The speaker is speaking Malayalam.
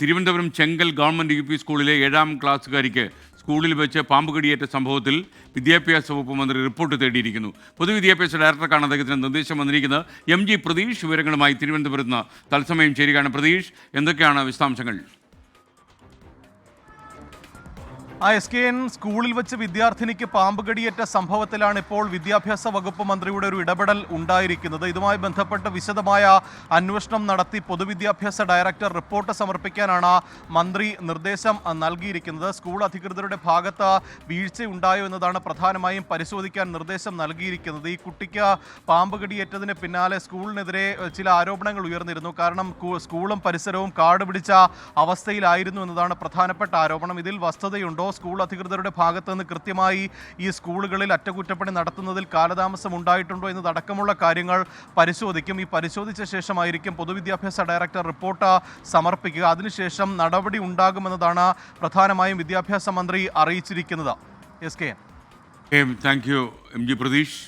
തിരുവനന്തപുരം ചെങ്കൽ ഗവൺമെൻറ് യു പി സ്കൂളിലെ 7ാം ക്ലാസ്സുകാരിക്ക് സ്കൂളിൽ വെച്ച് പാമ്പ് കടിയേറ്റ സംഭവത്തിൽ വിദ്യാഭ്യാസ വകുപ്പ് മന്ത്രി റിപ്പോർട്ട് തേടിയിരിക്കുന്നു. പൊതുവിദ്യാഭ്യാസ ഡയറക്ടർക്കാണ് അദ്ദേഹത്തിന് നിർദ്ദേശം വന്നിരിക്കുന്നത്. MG പ്രതീഷ് വിവരങ്ങളുമായി തിരുവനന്തപുരത്ത് നിന്ന് തത്സമയം ചേരുകയാണ്. പ്രതീഷ്, എന്തൊക്കെയാണ് വിശദാംശങ്ങൾ? SKN സ്കൂളിൽ വെച്ച് വിദ്യാർത്ഥിനിക്ക് പാമ്പ് കടിയേറ്റ സംഭവത്തിലാണ് ഇപ്പോൾ വിദ്യാഭ്യാസ വകുപ്പ് മന്ത്രിയുടെ ഒരു ഇടപെടൽ ഉണ്ടായിരിക്കുന്നത്. ഇതുമായി ബന്ധപ്പെട്ട് വിശദമായ അന്വേഷണം നടത്തി പൊതുവിദ്യാഭ്യാസ ഡയറക്ടർ റിപ്പോർട്ട് സമർപ്പിക്കാനാണ് മന്ത്രി നിർദ്ദേശം നൽകിയിരിക്കുന്നത്. സ്കൂൾ അധികൃതരുടെ ഭാഗത്ത് വീഴ്ചയുണ്ടായോ എന്നതാണ് പ്രധാനമായും പരിശോധിക്കാൻ നിർദ്ദേശം നൽകിയിരിക്കുന്നത്. ഈ കുട്ടിക്ക് പാമ്പ് കടിയേറ്റതിന് പിന്നാലെ സ്കൂളിനെതിരെ ചില ആരോപണങ്ങൾ ഉയർന്നിരുന്നു. കാരണം സ്കൂളും പരിസരവും കാട് പിടിച്ച അവസ്ഥയിലായിരുന്നു എന്നതാണ് പ്രധാനപ്പെട്ട ആരോപണം. ഇതിൽ വസ്തുതയുണ്ടോ? സ്കൂൾ അധികൃതരുടെ ഭാഗത്ത് നിന്ന് കൃത്യമായി ഈ സ്കൂളുകളിൽ അറ്റകുറ്റപ്പണി നടത്തുന്നതിൽ കാലതാമസം ഉണ്ടായിട്ടുണ്ടോ എന്നതടക്കമുള്ള കാര്യങ്ങൾ പരിശോധിക്കും. ഈ പരിശോധിച്ച ശേഷമായിരിക്കും പൊതുവിദ്യാഭ്യാസ ഡയറക്ടർ റിപ്പോർട്ട് സമർപ്പിക്കുക. അതിനുശേഷം നടപടി ഉണ്ടാകുമെന്നതാണ് പ്രധാനമായും വിദ്യാഭ്യാസ മന്ത്രി അറിയിച്ചിരിക്കുന്നത്. SKN. Thank you MG Pratheesh.